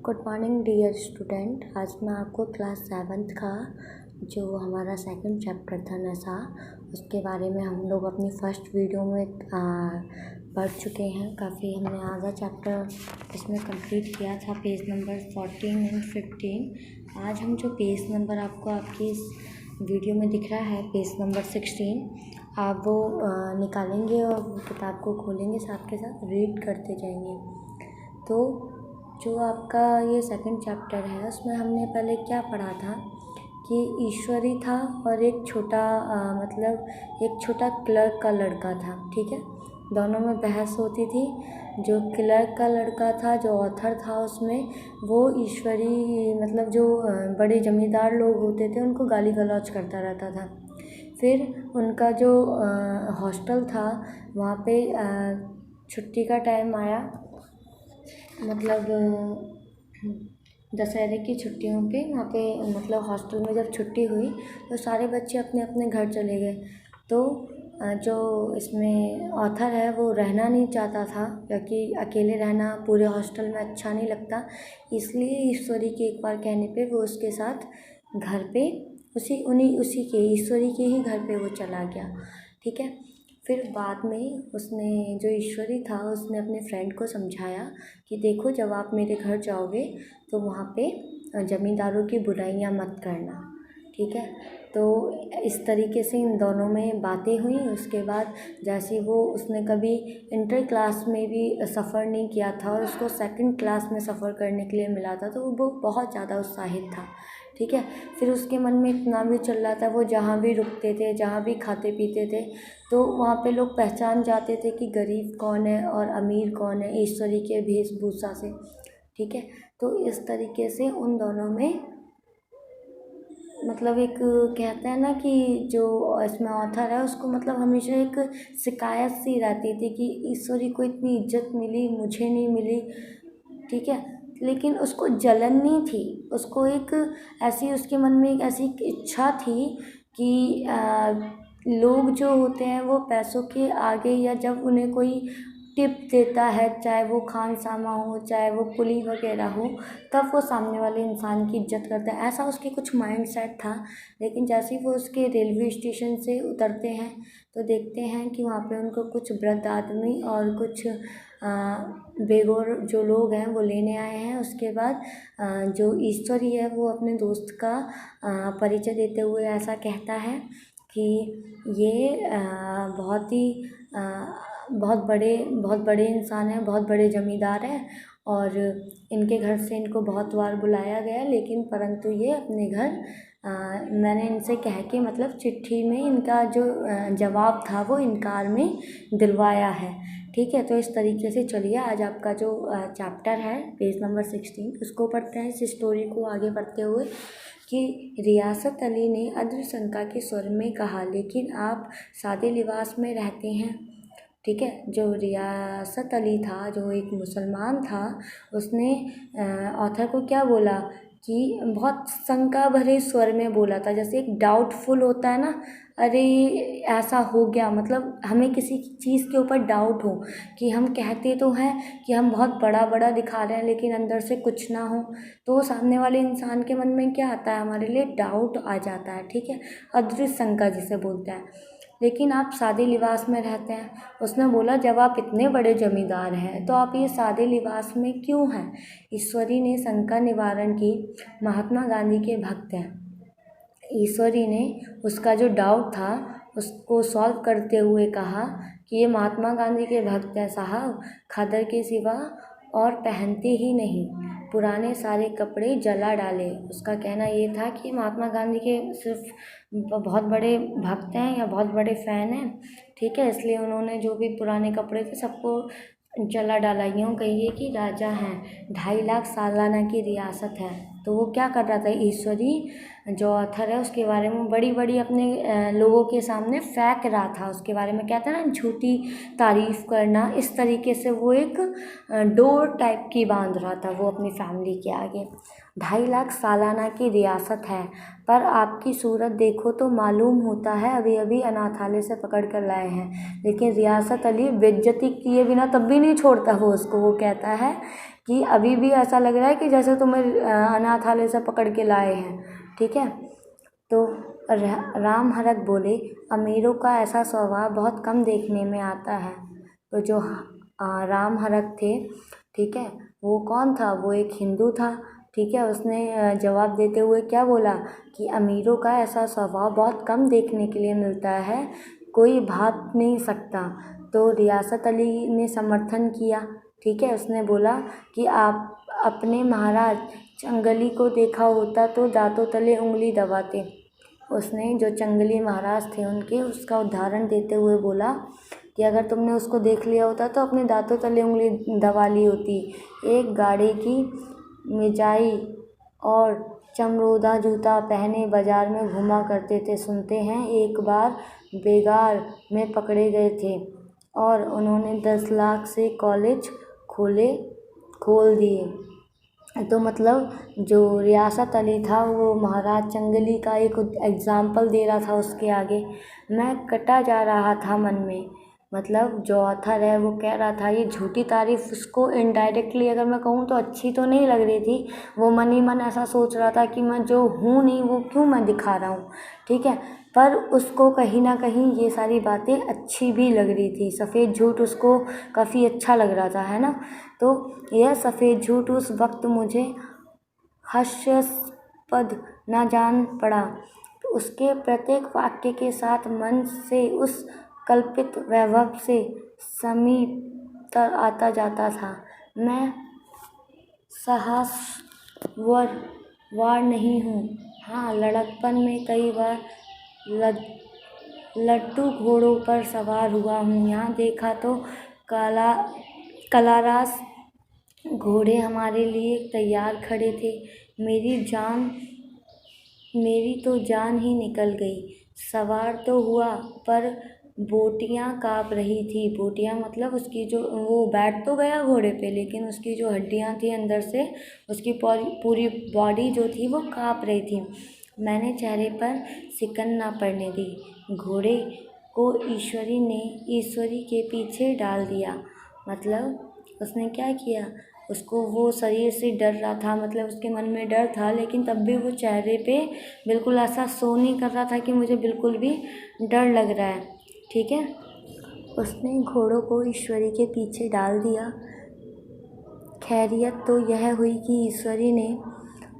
Good morning dear student. आज मैं आपको क्लास 7th का जो हमारा सेकंड चैप्टर था नशा, उसके बारे में हम लोग अपनी फर्स्ट वीडियो में पढ़ चुके हैं। काफ़ी हमने आधा चैप्टर इसमें कंप्लीट किया था, पेज नंबर 14 एंड 15। आज हम जो पेज नंबर आपको आपकी इस वीडियो में दिख रहा है, पेज नंबर 16, आप वो निकालेंगे और किताब को खोलेंगे, साथ के साथ रीड करते जाएंगे। तो जो आपका ये सेकंड चैप्टर है, उसमें हमने पहले क्या पढ़ा था कि ईश्वरी था और एक छोटा एक छोटा क्लर्क का लड़का था। ठीक है, दोनों में बहस होती थी। जो क्लर्क का लड़का था, जो ऑथर था, उसमें वो ईश्वरी जो बड़े ज़मींदार लोग होते थे उनको गाली गलौज करता रहता था। फिर उनका जो हॉस्टल था, वहाँ पे छुट्टी का टाइम आया, दशहरे की छुट्टियों पे वहाँ पे हॉस्टल में जब छुट्टी हुई तो सारे बच्चे अपने अपने घर चले गए। तो जो इसमें ऑथर है वो रहना नहीं चाहता था, क्योंकि अकेले रहना पूरे हॉस्टल में अच्छा नहीं लगता। इसलिए ईश्वरी के एक बार कहने पे वो उसके साथ घर पे ईश्वरी के ही घर पे वो चला गया। ठीक है, फिर बाद में उसने, जो ईश्वरी था, उसने अपने फ्रेंड को समझाया कि देखो, जब आप मेरे घर जाओगे तो वहाँ पे ज़मींदारों की बुराइयाँ मत करना। ठीक है, तो इस तरीके से इन दोनों में बातें हुई। उसके बाद जैसे उसने कभी इंटर क्लास में भी सफ़र नहीं किया था और उसको सेकंड क्लास में सफ़र करने के लिए मिला था, तो वो बहुत ज़्यादा उत्साहित था। ठीक है, फिर उसके मन में इतना भी चल रहा था, वो जहाँ भी रुकते थे, जहाँ भी खाते पीते थे, तो वहाँ पे लोग पहचान जाते थे कि गरीब कौन है और अमीर कौन है, ईश्वरी के वेशभूषा से। ठीक है, तो इस तरीके से उन दोनों में एक कहते हैं ना कि जो इसमें ऑथर है उसको हमेशा एक शिकायत सी रहती थी कि ईश्वरी को इतनी इज्जत मिली, मुझे नहीं मिली। ठीक है, लेकिन उसको जलन नहीं थी, उसको एक ऐसी, उसके मन में एक ऐसी इच्छा थी कि लोग जो होते हैं वो पैसों के आगे, या जब उन्हें कोई टिप देता है, चाहे वो खानसामा हो, चाहे वो कुली वगैरह हो, तब वो सामने वाले इंसान की इज्जत करता है। ऐसा उसके कुछ माइंड सेट था। लेकिन जैसे ही वो उसके रेलवे स्टेशन से उतरते हैं तो देखते हैं कि वहाँ पे उनको कुछ वृद्ध आदमी और कुछ बेगोर जो लोग हैं वो लेने आए हैं। उसके बाद जो ईश्वरी है वो अपने दोस्त का परिचय देते हुए ऐसा कहता है कि ये बहुत बड़े इंसान हैं, बहुत बड़े ज़मींदार हैं, और इनके घर से इनको बहुत बार बुलाया गया, लेकिन परंतु ये अपने घर मैंने इनसे कह के चिट्ठी में इनका जो जवाब था वो इनकार में दिलवाया है। ठीक है, तो इस तरीके से चलिए आज आपका जो चैप्टर है, पेज नंबर 16, उसको पढ़ते हैं। इस स्टोरी को आगे बढ़ते हुए कि रियासत अली ने अद्र शंका के स्वर में कहा, लेकिन आप सादे लिबास में रहते हैं। ठीक है, जो रियासत अली था, जो एक मुसलमान था, उसने ऑथर को क्या बोला कि बहुत शंका भरे स्वर में बोला था, जैसे एक डाउटफुल होता है ना, अरे ऐसा हो गया, हमें किसी चीज़ के ऊपर डाउट हो, कि हम कहते तो हैं कि हम बहुत बड़ा बड़ा दिखा रहे हैं लेकिन अंदर से कुछ ना हो, तो सामने वाले इंसान के मन में क्या आता है, हमारे लिए डाउट आ जाता है। ठीक है, अदृश्य शंका जिसे बोलते हैं। लेकिन आप सादे लिबास में रहते हैं। उसने बोला, जब आप इतने बड़े ज़मींदार हैं तो आप ये सादे लिबास में क्यों हैं? ईश्वरी ने शंका निवारण की, महात्मा गांधी के भक्त हैं। ईश्वरी ने उसका जो डाउट था उसको सॉल्व करते हुए कहा कि ये महात्मा गांधी के भक्त हैं साहब, खदर के सिवा और पहनते ही नहीं, पुराने सारे कपड़े जला डाले। उसका कहना ये था कि महात्मा गांधी के सिर्फ बहुत बड़े भक्त हैं या बहुत बड़े फ़ैन हैं। ठीक है, इसलिए उन्होंने जो भी पुराने कपड़े थे सबको जला डाला। यूँ कहिए कि राजा हैं, 2.5 लाख सालाना की रियासत है। तो वो क्या कर रहा था, ईश्वरी जो ऑथर है उसके बारे में बड़ी बड़ी अपने लोगों के सामने फेंक रहा था, उसके बारे में कहता है ना, झूठी तारीफ़ करना। इस तरीके से वो एक डोर टाइप की बांध रहा था वो अपनी फैमिली के आगे। 2.5 लाख सालाना की रियासत है, पर आपकी सूरत देखो तो मालूम होता है अभी अभी अनाथालय से पकड़ कर लाए हैं। लेकिन रियासत अली बेइज्जती किए बिना तब भी नहीं छोड़ता वो उसको। वो कहता है कि अभी भी ऐसा लग रहा है कि जैसे तुम्हें अनाथालय से पकड़ के लाए हैं। ठीक है। तो राम हरक बोले, अमीरों का ऐसा स्वभाव बहुत कम देखने में आता है। तो जो राम हरक थे, ठीक है, वो कौन था? वो एक हिंदू था। ठीक है। उसने जवाब देते हुए क्या बोला कि अमीरों का ऐसा स्वभाव बहुत कम देखने के लिए मिलता है, कोई भाप नहीं सकता। तो रियासत अली ने समर्थन किया। ठीक है। उसने बोला कि आप अपने महाराज चंगली को देखा होता तो दांतों तले उंगली दबाते। उसने जो चंगली महाराज थे उनके, उसका उदाहरण देते हुए बोला कि अगर तुमने उसको देख लिया होता तो अपने दांतों तले उंगली दबा ली होती। एक गाड़ी की मिजाई और चमरोदा जूता पहने बाजार में घूमा करते थे। सुनते हैं एक बार बेगार में पकड़े गए थे और उन्होंने 10 लाख से कॉलेज खोल दिए। तो मतलब जो रियासत अली था वो महाराज चंगली का एक एग्जाम्पल दे रहा था उसके आगे। मैं कटा जा रहा था मन में। मतलब जो ऑथर है वो कह रहा था, ये झूठी तारीफ उसको इनडायरेक्टली अगर मैं कहूँ तो अच्छी तो नहीं लग रही थी। वो मन ही मन ऐसा सोच रहा था कि मैं जो हूँ नहीं वो क्यों मैं दिखा रहा हूँ। ठीक है। पर उसको कहीं ना कहीं ये सारी बातें अच्छी भी लग रही थी। सफ़ेद झूठ उसको काफ़ी अच्छा लग रहा था, है ना। तो यह सफ़ेद झूठ उस वक्त मुझे हास्यास्पद न जान पड़ा। उसके प्रत्येक वाक्य के साथ मन से उस कल्पित वैभव से समीप आता जाता था। मैं साहसवार नहीं हूँ। हाँ, लड़कपन में कई बार लट्टू घोड़ों पर सवार हुआ हूँ। यहाँ देखा तो कलारास घोड़े हमारे लिए तैयार खड़े थे। मेरी तो जान ही निकल गई। सवार तो हुआ पर बोटियां काँप रही थी। बोटियां मतलब उसकी जो, वो बैठ तो गया घोड़े पे लेकिन उसकी जो हड्डियां थी अंदर से, उसकी पूरी बॉडी जो थी वो काँप रही थी। मैंने चेहरे पर सिकन ना पड़ने दी। घोड़े को ईश्वरी के पीछे डाल दिया। मतलब उसने क्या किया, उसको वो शरीर से डर रहा था, मतलब उसके मन में डर था, लेकिन तब भी वो चेहरे पे बिल्कुल ऐसा शो नहीं कर रहा था कि मुझे बिल्कुल भी डर लग रहा है। ठीक है। उसने घोड़ों को ईश्वरी के पीछे डाल दिया। खैरियत तो यह हुई कि ईश्वरी ने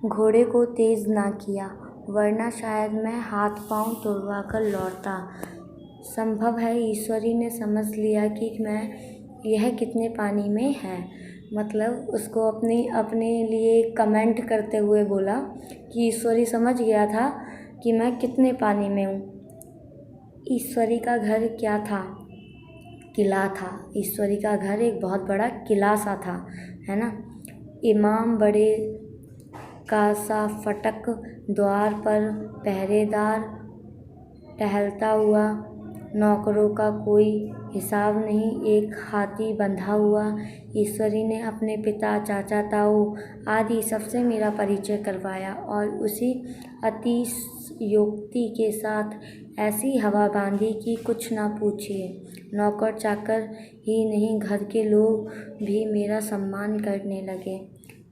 घोड़े को तेज ना किया, वरना शायद मैं हाथ पांव तुड़वा कर लौटता। संभव है ईश्वरी ने समझ लिया कि मैं यह कितने पानी में है। मतलब उसको अपने लिए कमेंट करते हुए बोला कि ईश्वरी समझ गया था कि मैं कितने पानी में हूँ। ईश्वरी का घर क्या था? किला था। ईश्वरी का घर एक बहुत बड़ा किला सा था, है ना। इमाम बड़े का सा फटक द्वार पर पहरेदार टहलता हुआ, नौकरों का कोई हिसाब नहीं, एक हाथी बंधा हुआ। ईश्वरी ने अपने पिता, चाचा, ताऊ आदि सबसे मेरा परिचय करवाया और उसी अतिशयोक्ति के साथ ऐसी हवा बांधी कि कुछ ना पूछिए। नौकर चाकर ही नहीं, घर के लोग भी मेरा सम्मान करने लगे।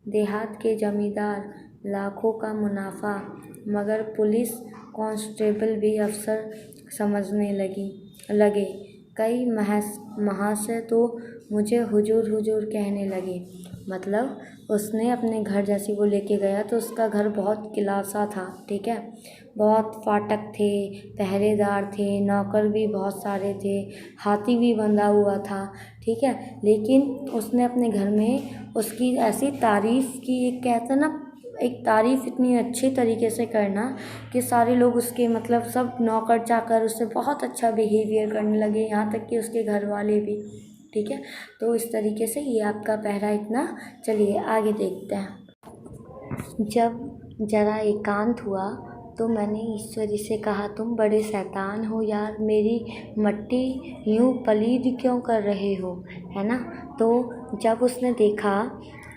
देहात के जमींदार लाखों का मुनाफा, मगर पुलिस कांस्टेबल भी अफसर समझने लगे। कई महाशय तो मुझे हुजूर हुजूर कहने लगे। मतलब उसने अपने घर जैसे वो लेके गया तो उसका घर बहुत किला सा था। ठीक है। बहुत फाटक थे, पहरेदार थे, नौकर भी बहुत सारे थे, हाथी भी बंधा हुआ था। ठीक है। लेकिन उसने अपने घर में उसकी ऐसी तारीफ़ की, एक कहते ना, एक तारीफ़ इतनी अच्छी तरीके से करना कि सारे लोग उसके, मतलब सब नौकर चाकर उससे बहुत अच्छा बिहेवियर करने लगे, यहाँ तक कि उसके घर वाले भी। ठीक है। तो इस तरीके से ये आपका पहरा इतना। चलिए आगे देखते हैं। जब ज़रा एकांत हुआ तो मैंने ईश्वरी से कहा, तुम बड़े शैतान हो यार, मेरी मट्टी यूँ पलीद क्यों कर रहे हो, है ना। तो जब उसने देखा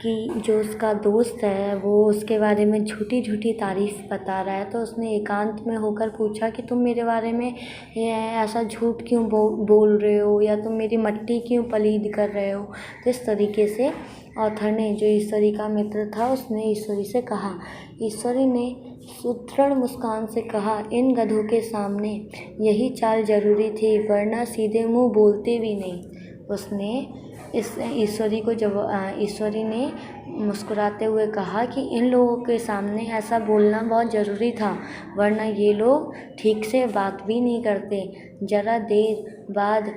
कि जो उसका दोस्त है वो उसके बारे में झूठी झूठी तारीफ़ बता रहा है। तो उसने एकांत में होकर पूछा कि तुम मेरे बारे में ये ऐसा झूठ क्यों बोल रहे हो, या तुम मेरी मट्टी क्यों पलीद कर रहे हो। तो इस तरीके से ऑथर ने, जो ईश्वरी का मित्र था, उसने ईश्वरी से कहा। ईश्वरी ने सुदृढ़ मुस्कान से कहा, इन गधों के सामने यही चाल जरूरी थी, वरना सीधे मुंह बोलते भी नहीं। उसने इस ईश्वरी को जब ईश्वरी ने मुस्कुराते हुए कहा कि इन लोगों के सामने ऐसा बोलना बहुत ज़रूरी था, वरना ये लोग ठीक से बात भी नहीं करते। ज़रा देर बाद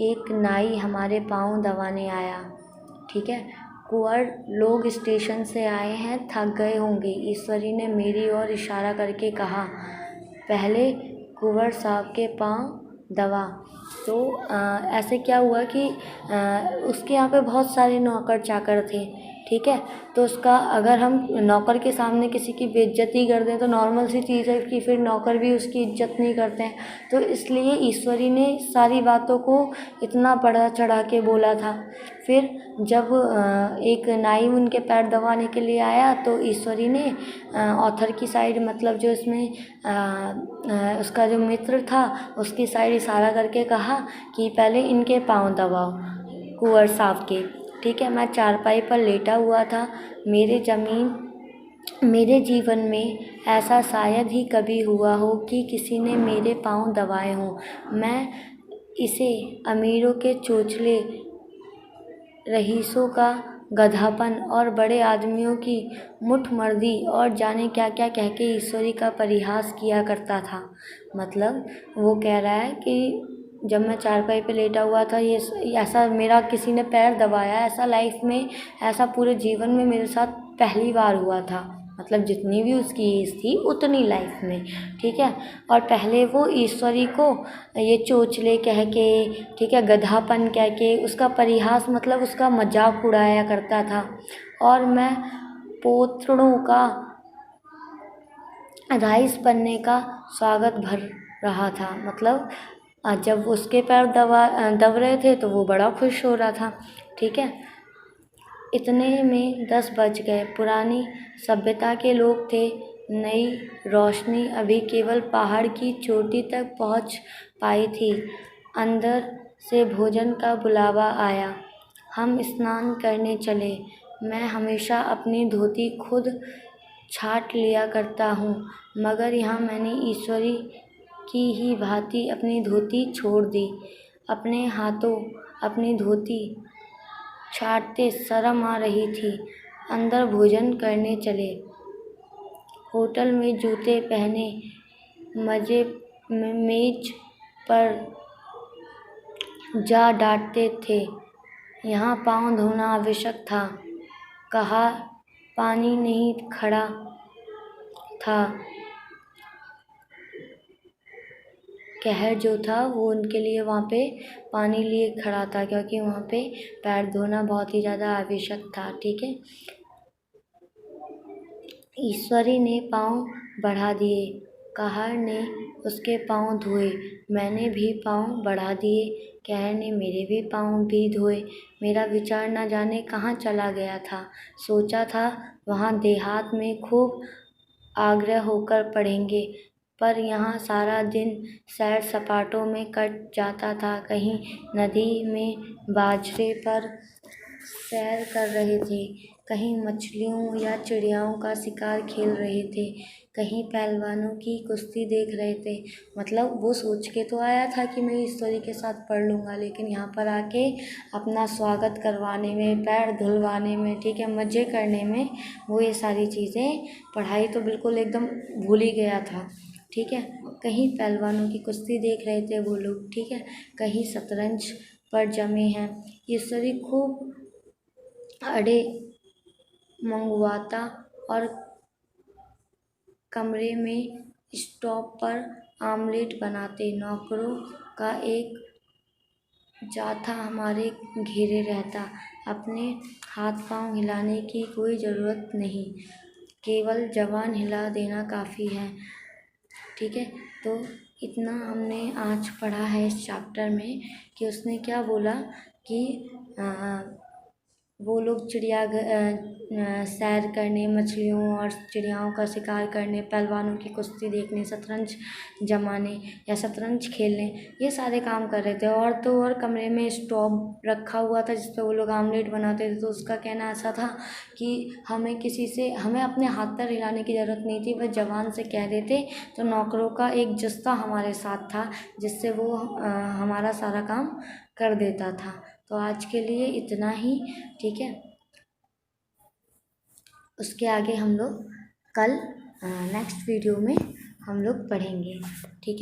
एक नाई हमारे पाँव दबाने आया। ठीक है, कुंवर लोग स्टेशन से आए हैं, थक गए होंगे। ईश्वरी ने मेरी ओर इशारा करके कहा, पहले कुंवर साहब के पाँव दबा। तो ऐसे क्या हुआ कि उसके यहाँ पे बहुत सारे नौकर चाकर थे। ठीक है, तो उसका अगर हम नौकर के सामने किसी की बेइज्जती कर दें तो नॉर्मल सी चीज़ है कि फिर नौकर भी उसकी इज्जत नहीं करते हैं। तो इसलिए ईश्वरी ने सारी बातों को इतना बढ़ा चढ़ा के बोला था। फिर जब एक नाई उनके पैर दबाने के लिए आया तो ईश्वरी ने ऑथर की साइड, मतलब जो इसमें उसका जो मित्र था उसकी साइड इशारा करके कहा कि पहले इनके पाँव दबाओ, कुंवर साहब के। ठीक है, मैं चारपाई पर लेटा हुआ था। मेरे जीवन में ऐसा शायद ही कभी हुआ हो कि किसी ने मेरे पाँव दबाए हों। मैं इसे अमीरों के चोचले, रईसों का गधापन और बड़े आदमियों की मुठमर्दी और जाने क्या क्या कह के ईश्वरी का परिहास किया करता था। मतलब वो कह रहा है कि जब मैं चारपाई पे लेटा हुआ था, ये ऐसा मेरा किसी ने पैर दबाया, ऐसा लाइफ में, ऐसा पूरे जीवन में मेरे साथ पहली बार हुआ था। मतलब जितनी भी उसकी एज थी उतनी लाइफ में। ठीक है, और पहले वो ईश्वरी को ये चोचले कह के, ठीक है, गधापन कह के उसका परिहास, मतलब उसका मजाक उड़ाया करता था। और मैं पोतड़ों का राइस बनने का स्वागत भर रहा था। मतलब जब उसके पैर दब रहे थे तो वो बड़ा खुश हो रहा था। ठीक है, इतने में 10 बज गए। पुरानी सभ्यता के लोग थे। नई रोशनी अभी केवल पहाड़ की चोटी तक पहुंच पाई थी। अंदर से भोजन का बुलावा आया। हम स्नान करने चले। मैं हमेशा अपनी धोती खुद छाट लिया करता हूँ, मगर यहाँ मैंने ईश्वरी की ही भांति अपनी धोती छोड़ दी। अपने हाथों अपनी धोती छाटते शर्म आ रही थी। अंदर भोजन करने चले। होटल में जूते पहने मजे मेज पर जा डांटते थे। यहाँ पाँव धोना आवश्यक था। कहा पानी नहीं खड़ा था। कहर जो था वो उनके लिए वहाँ पे पानी लिए खड़ा था, क्योंकि वहाँ पे पैर धोना बहुत ही ज़्यादा आवश्यक था। ठीक है, ईश्वरी ने पाँव बढ़ा दिए। कहर ने उसके पाँव धोए। मैंने भी पाँव बढ़ा दिए। कहर ने मेरे भी पाँव भी धोए। मेरा विचार न जाने कहाँ चला गया था। सोचा था वहाँ देहात में खूब आग्रह होकर पढ़ेंगे, पर यहाँ सारा दिन सैर सपाटों में कट जाता था। कहीं नदी में बाजरे पर सैर कर रहे थे, कहीं मछलियों या चिड़ियाओं का शिकार खेल रहे थे, कहीं पहलवानों की कुश्ती देख रहे थे। मतलब वो सोच के तो आया था कि मैं ईश्वरी के साथ पढ़ लूँगा, लेकिन यहाँ पर आके अपना स्वागत करवाने में, पैर धुलवाने में, ठीक है, मज़े करने में वो ये सारी चीज़ें, पढ़ाई तो बिल्कुल एकदम भूल ही गया था। ठीक है, कहीं पहलवानों की कुश्ती देख रहे थे वो लोग, ठीक है, कहीं शतरंज पर जमे हैं। ईश्वरी खूब अड़े मंगवाता और कमरे में स्टोव पर आमलेट बनाते। नौकरों का एक जाथा हमारे घेरे रहता। अपने हाथ पांव हिलाने की कोई ज़रूरत नहीं, केवल ज़बान हिला देना काफ़ी है। ठीक है, तो इतना हमने आज पढ़ा है इस चैप्टर में कि उसने क्या बोला कि वो लोग सैर करने, मछलियों और चिड़ियाओं का शिकार करने, पहलवानों की कुश्ती देखने, शतरंज जमाने या शतरंज खेलने, ये सारे काम कर रहे थे। और तो और कमरे में स्टोव रखा हुआ था जिस पे वो लोग आमलेट बनाते थे। तो उसका कहना ऐसा था कि हमें अपने हाथ पैर हिलाने की ज़रूरत नहीं थी, बस ज़बान से कह देते तो नौकरों का एक जस्ता हमारे साथ था जिससे वो हमारा सारा काम कर देता था। तो आज के लिए इतना ही, ठीक है। उसके आगे हम लोग कल नेक्स्ट वीडियो में हम लोग पढ़ेंगे, ठीक है।